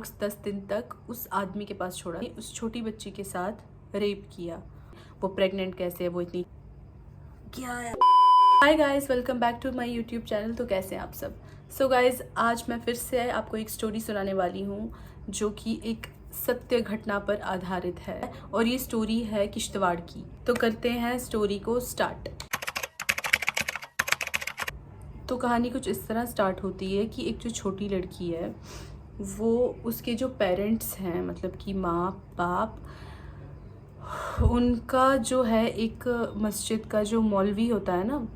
10 दिन तक उस आदमी के पास छोड़ा, उस छोटी बच्ची के साथ रेप किया। वो प्रेग्नेंट कैसे है, वो इतनी क्या है। Hi guys, welcome back to my YouTube channel. तो कैसे हैं आप सब। सो गाइस, आज मैं फिर से आपको एक स्टोरी सुनाने वाली हूँ जो कि एक सत्य घटना पर आधारित है और ये स्टोरी है किश्तवाड़ की। तो करते हैं स्टोरी को स्टार्ट। तो कहानी कुछ इस तरह स्टार्ट होती है कि एक जो छोटी लड़की है, वो उसके जो पेरेंट्स हैं, मतलब कि माँ बाप, उनका जो है एक मस्जिद का जो मौलवी होता है ना,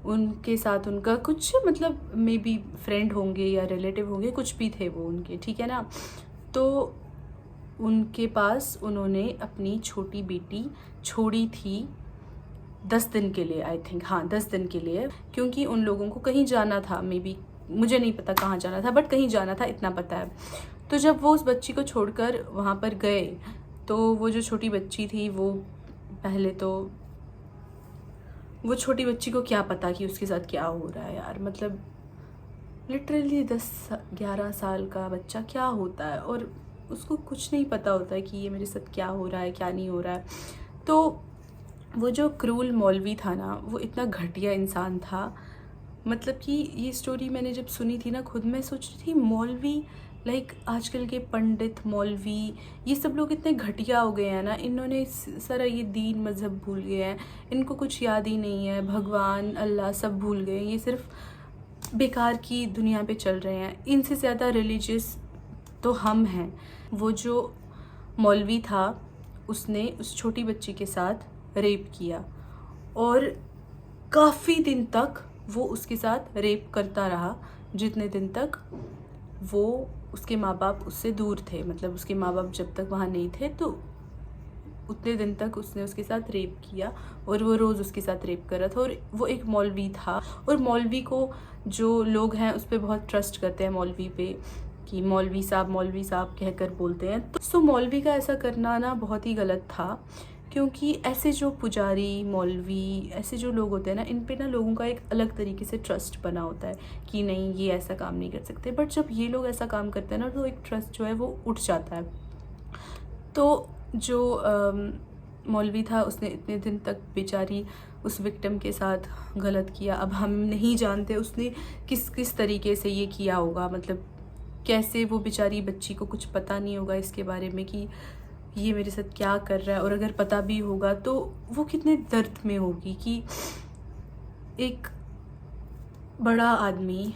उनके साथ उनका कुछ मतलब मे बी फ्रेंड होंगे या रिलेटिव होंगे, कुछ भी थे वो उनके, ठीक है ना। तो उनके पास उन्होंने अपनी छोटी बेटी छोड़ी थी 10 दिन के लिए, आई थिंक, हाँ 10 दिन के लिए, क्योंकि उन लोगों को कहीं जाना था, मे बी, मुझे नहीं पता कहाँ जाना था, बट कहीं जाना था इतना पता है। तो जब वो उस बच्ची को छोड़कर वहाँ पर गए, तो वो जो छोटी बच्ची थी, वो पहले तो वो छोटी बच्ची को क्या पता कि उसके साथ क्या हो रहा है यार। मतलब लिटरली 10-11 साल का बच्चा क्या होता है, और उसको कुछ नहीं पता होता है कि ये मेरे साथ क्या हो रहा है, क्या नहीं हो रहा है। तो वो जो क्रूल मौलवी था ना, वो इतना घटिया इंसान था। मतलब कि ये स्टोरी मैंने जब सुनी थी ना, खुद मैं सोच रही थी मौलवी, लाइक आजकल के पंडित मौलवी, ये सब लोग इतने घटिया हो गए हैं ना, इन्होंने सारा ये दीन मज़हब भूल गए हैं, इनको कुछ याद ही नहीं है, भगवान अल्लाह सब भूल गए, ये सिर्फ बेकार की दुनिया पे चल रहे हैं। इनसे ज़्यादा रिलीजियस तो हम हैं। वो जो मौलवी था, उसने उस छोटी बच्ची के साथ रेप किया और काफ़ी दिन तक वो उसके साथ रेप करता रहा, जितने दिन तक वो, उसके माँ बाप उससे दूर थे। मतलब उसके माँ बाप जब तक वहाँ नहीं थे, तो उतने दिन तक उसने उसके साथ रेप किया और वो रोज़ उसके साथ रेप कर रहा था। और वो एक मौलवी था, और मौलवी को जो लोग हैं उस पर बहुत ट्रस्ट करते हैं, मौलवी पे, कि मौलवी साहब कहकर बोलते हैं। तो सो मौलवी का ऐसा करना ना बहुत ही गलत था, क्योंकि ऐसे जो पुजारी, मौलवी, ऐसे जो लोग होते हैं ना, इन पे ना लोगों का एक अलग तरीके से ट्रस्ट बना होता है कि नहीं, ये ऐसा काम नहीं कर सकते। बट जब ये लोग ऐसा काम करते हैं ना, तो एक ट्रस्ट जो है वो उठ जाता है। तो जो मौलवी था, उसने इतने दिन तक बेचारी उस विक्टिम के साथ गलत किया। अब हम नहीं जानते उसने किस किस तरीके से ये किया होगा, मतलब कैसे वो बेचारी बच्ची को कुछ पता नहीं होगा इसके बारे में कि ये मेरे साथ क्या कर रहा है, और अगर पता भी होगा तो वो कितने दर्द में होगी कि एक बड़ा आदमी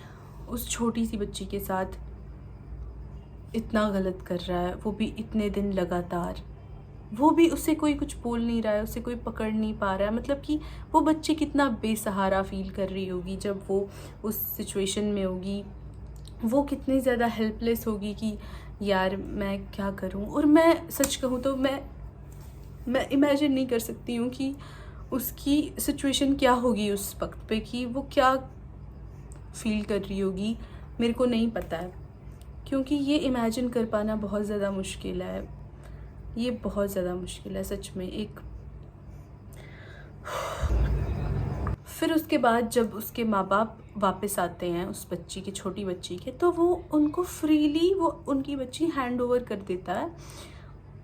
उस छोटी सी बच्ची के साथ इतना गलत कर रहा है, वो भी इतने दिन लगातार। वो भी, उससे कोई कुछ बोल नहीं रहा है, उससे कोई पकड़ नहीं पा रहा है। मतलब कि वो बच्ची कितना बेसहारा फील कर रही होगी जब वो उस सिचुएशन में होगी। वो कितनी ज़्यादा हेल्पलेस होगी कि यार मैं क्या करूं। और मैं सच कहूं तो मैं इमेजिन नहीं कर सकती हूँ कि उसकी सिचुएशन क्या होगी उस वक्त पे, कि वो क्या फील कर रही होगी। मेरे को नहीं पता है, क्योंकि ये इमेजिन कर पाना बहुत ज़्यादा मुश्किल है। ये बहुत ज़्यादा मुश्किल है सच में। एक फिर उसके बाद जब उसके माँ बाप वापस आते हैं उस बच्ची के, छोटी बच्ची के, तो वो उनको फ्रीली वो उनकी बच्ची हैंड ओवर कर देता है।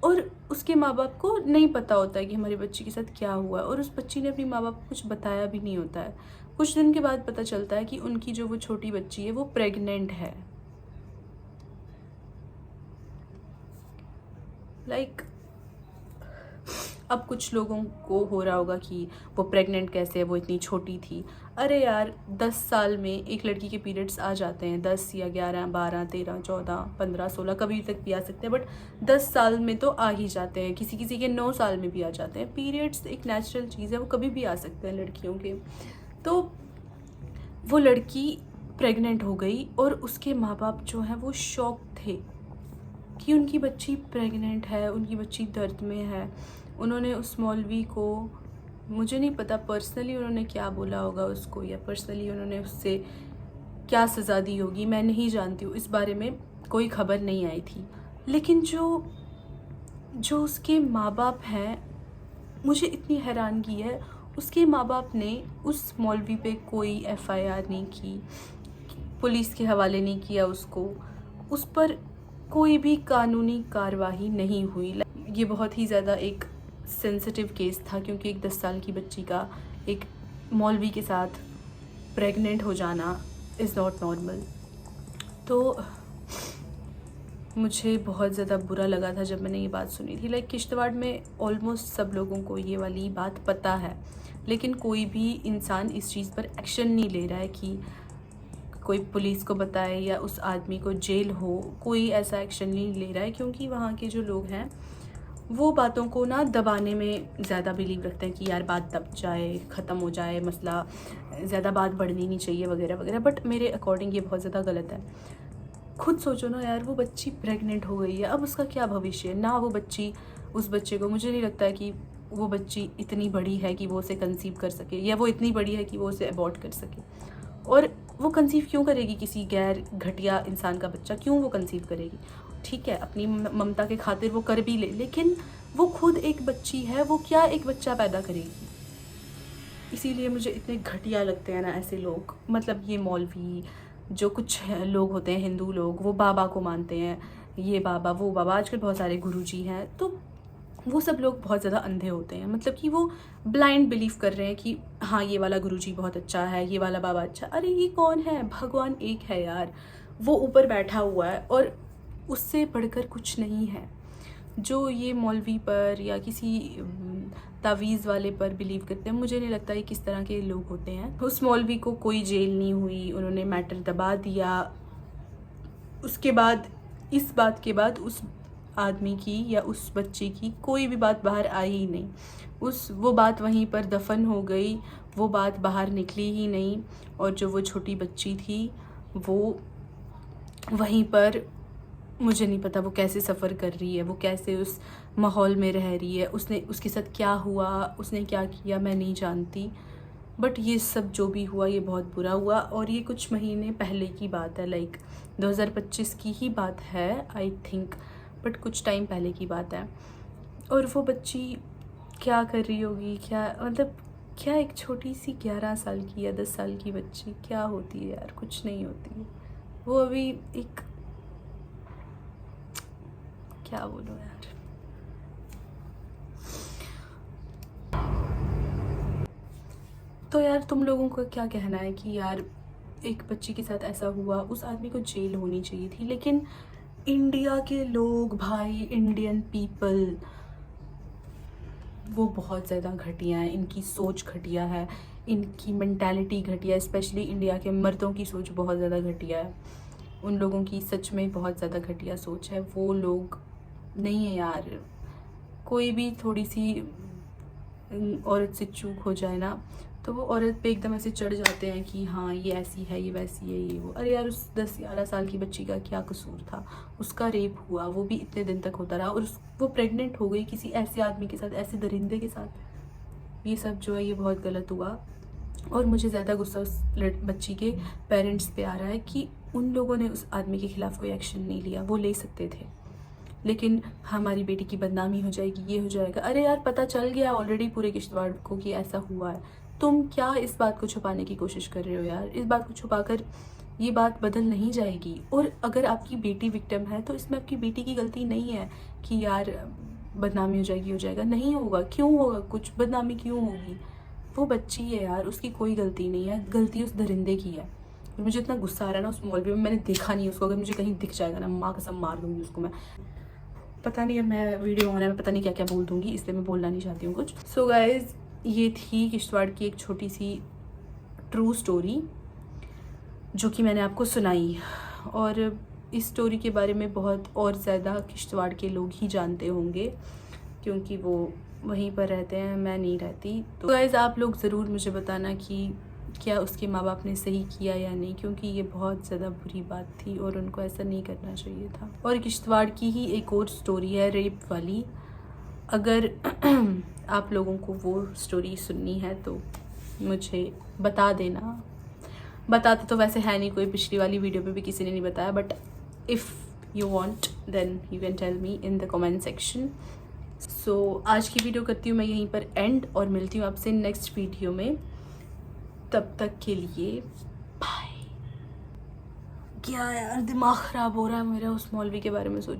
और उसके माँ बाप को नहीं पता होता है कि हमारी बच्ची के साथ क्या हुआ है, और उस बच्ची ने अपनी माँ बाप को कुछ बताया भी नहीं होता है। कुछ दिन के बाद पता चलता है कि उनकी जो वो छोटी बच्ची है वो प्रेग्नेंट है। लाइक अब कुछ लोगों को हो रहा होगा कि वो प्रेग्नेंट कैसे है, वो इतनी छोटी थी। अरे यार, 10 साल में एक लड़की के पीरियड्स आ जाते हैं, 10 या 11, 12, 13, 14, 15, 16 कभी तक भी आ सकते हैं, बट 10 साल में तो आ ही जाते हैं। किसी किसी के 9 साल में भी आ जाते हैं। पीरियड्स एक नेचुरल चीज़ है, वो कभी भी आ सकते हैं लड़कियों के। तो वो लड़की प्रेग्नेंट हो गई, और उसके माँ बाप जो हैं वो शॉक थे कि उनकी बच्ची प्रेग्नेंट है, उनकी बच्ची दर्द में है। उन्होंने उस मौलवी को, मुझे नहीं पता पर्सनली उन्होंने क्या बोला होगा उसको, या पर्सनली उन्होंने उससे क्या सज़ा दी होगी, मैं नहीं जानती हूँ, इस बारे में कोई खबर नहीं आई थी। लेकिन जो उसके माँ बाप हैं, मुझे इतनी हैरानगी है, उसके माँ बाप ने उस मौलवी पे कोई एफआईआर नहीं की, पुलिस के हवाले नहीं किया उसको, उस पर कोई भी कानूनी कार्रवाई नहीं हुई। ये बहुत ही ज़्यादा एक सेंसिटिव केस था, क्योंकि एक 10 साल की बच्ची का एक मौलवी के साथ प्रेग्नेंट हो जाना इज़ नॉट नॉर्मल। तो मुझे बहुत ज़्यादा बुरा लगा था जब मैंने ये बात सुनी थी। किश्तवाड़ में ऑलमोस्ट सब लोगों को ये वाली बात पता है, लेकिन कोई भी इंसान इस चीज़ पर एक्शन नहीं ले रहा है कि कोई पुलिस को बताए या उस आदमी को जेल हो। कोई ऐसा एक्शन नहीं ले रहा है, क्योंकि वहाँ के जो लोग हैं वो बातों को ना दबाने में ज़्यादा बिलीव रखते हैं कि यार बात दब जाए, ख़त्म हो जाए मसला, ज़्यादा बात बढ़नी नहीं चाहिए वगैरह वगैरह। बट मेरे अकॉर्डिंग ये बहुत ज़्यादा गलत है। खुद सोचो ना यार, वो बच्ची प्रेग्नेंट हो गई है, अब उसका क्या भविष्य है ना। वो बच्ची, उस बच्चे को, मुझे नहीं लगता है कि वो बच्ची इतनी बड़ी है कि वो उसे कंसीव कर सके, या वो इतनी बड़ी है कि वो उसे अबॉर्ट कर सके। और वो कंसीव क्यों करेगी किसी गैर घटिया इंसान का बच्चा? क्यों वो कंसीव करेगी? ठीक है, अपनी ममता के खातिर वो कर भी ले, लेकिन वो खुद एक बच्ची है, वो क्या एक बच्चा पैदा करेगी? इसीलिए मुझे इतने घटिया लगते हैं ना ऐसे लोग। मतलब ये मौलवी, जो कुछ लोग होते हैं हिंदू लोग, वो बाबा को मानते हैं, ये बाबा वो बाबा, आजकल बहुत सारे गुरुजी हैं, तो वो सब लोग बहुत ज़्यादा अंधे होते हैं। मतलब कि वो ब्लाइंड बिलीव कर रहे हैं कि हाँ ये वाला गुरुजी बहुत अच्छा है, ये वाला बाबा अच्छा। अरे ये कौन है? भगवान एक है यार, वो ऊपर बैठा हुआ है और उससे बढ़कर कुछ नहीं है। जो ये मौलवी पर या किसी तावीज़ वाले पर बिलीव करते हैं, मुझे नहीं लगता ये किस तरह के लोग होते हैं। उस मौलवी को कोई जेल नहीं हुई, उन्होंने मैटर दबा दिया। उसके बाद, इस बात के बाद उस आदमी की या उस बच्चे की कोई भी बात बाहर आई ही नहीं। वो बात वहीं पर दफन हो गई, वो बात बाहर निकली ही नहीं। और जो वो छोटी बच्ची थी वो वहीं पर, मुझे नहीं पता वो कैसे सफ़र कर रही है, वो कैसे उस माहौल में रह रही है, उसके साथ क्या हुआ, उसने क्या किया, मैं नहीं जानती। बट ये सब जो भी हुआ ये बहुत बुरा हुआ। और ये कुछ महीने पहले की बात है, 2025 की ही बात है आई थिंक, बट कुछ टाइम पहले की बात है। और वो बच्ची क्या कर रही होगी, क्या मतलब क्या एक छोटी सी 11 साल की या 10 साल की बच्ची क्या होती है यार? कुछ नहीं होती है। वो अभी एक, क्या बोलो यार। तो यार तुम लोगों का क्या कहना है कि यार एक बच्ची के साथ ऐसा हुआ, उस आदमी को जेल होनी चाहिए थी। लेकिन इंडिया के लोग भाई, इंडियन पीपल, वो बहुत ज़्यादा घटिया है, इनकी सोच घटिया है, इनकी मेंटालिटी घटिया है। स्पेशली इंडिया के मर्दों की सोच बहुत ज़्यादा घटिया है। उन लोगों की सच में बहुत ज़्यादा घटिया सोच है। वो लोग नहीं है यार, कोई भी थोड़ी सी औरत से चूक हो जाए ना, तो वो औरत पे एकदम ऐसे चढ़ जाते हैं कि हाँ ये ऐसी है, ये वैसी है, ये वो। अरे यार उस 10-11 साल की बच्ची का क्या कसूर था? उसका रेप हुआ, वो भी इतने दिन तक होता रहा, और वो प्रेग्नेंट हो गई किसी ऐसे आदमी के साथ, ऐसे दरिंदे के साथ। ये सब जो है ये बहुत गलत हुआ। और मुझे ज़्यादा गुस्सा उस बच्ची के पेरेंट्स पे आ रहा है कि उन लोगों ने उस आदमी के ख़िलाफ़ कोई एक्शन नहीं लिया। वो ले सकते थे, लेकिन हमारी बेटी की बदनामी हो जाएगी, ये हो जाएगा। अरे यार पता चल गया ऑलरेडी पूरे किश्तवाड़ को कि ऐसा हुआ है। तुम क्या इस बात को छुपाने की कोशिश कर रहे हो यार? इस बात को छुपाकर ये बात बदल नहीं जाएगी। और अगर आपकी बेटी विक्टिम है तो इसमें आपकी बेटी की गलती नहीं है कि यार बदनामी हो जाएगी, हो जाएगा। नहीं होगा, क्यों होगा? कुछ बदनामी क्यों होगी? वो बच्ची है यार, उसकी कोई गलती नहीं है, गलती उस दरिंदे की है। और मुझे इतना गुस्सा आ रहा है ना उस मौलवी में, मैंने देखा नहीं उसको, अगर मुझे कहीं दिख जाएगा ना माँ कसम मार दूंगी उसको मैं। पता नहीं, अब मैं वीडियो ऑन है, मैं पता नहीं क्या क्या बोल दूंगी, इसलिए मैं बोलना नहीं चाहती हूँ कुछ। सो गाइज, ये थी किश्तवाड़ की एक छोटी सी ट्रू स्टोरी जो कि मैंने आपको सुनाई। और इस स्टोरी के बारे में बहुत और ज़्यादा किश्तवाड़ के लोग ही जानते होंगे, क्योंकि वो वहीं पर रहते हैं, मैं नहीं रहती। तो गाइज आप लोग ज़रूर मुझे बताना कि क्या उसके माँ बाप ने सही किया या नहीं, क्योंकि ये बहुत ज़्यादा बुरी बात थी और उनको ऐसा नहीं करना चाहिए था। और किश्तवाड़ की ही एक और स्टोरी है रेप वाली, अगर आप लोगों को वो स्टोरी सुननी है तो मुझे बता देना। बताते तो वैसे है नहीं कोई, पिछली वाली वीडियो पे भी किसी ने नहीं बताया, but if you want then you can tell me in the comment section. So आज की वीडियो करती हूँ मैं यहीं पर एंड, और मिलती हूँ आपसे नेक्स्ट वीडियो में। तब तक के लिए बाय। क्या यार, दिमाग ख़राब हो रहा है मेरा उस मौलवी के बारे में सोच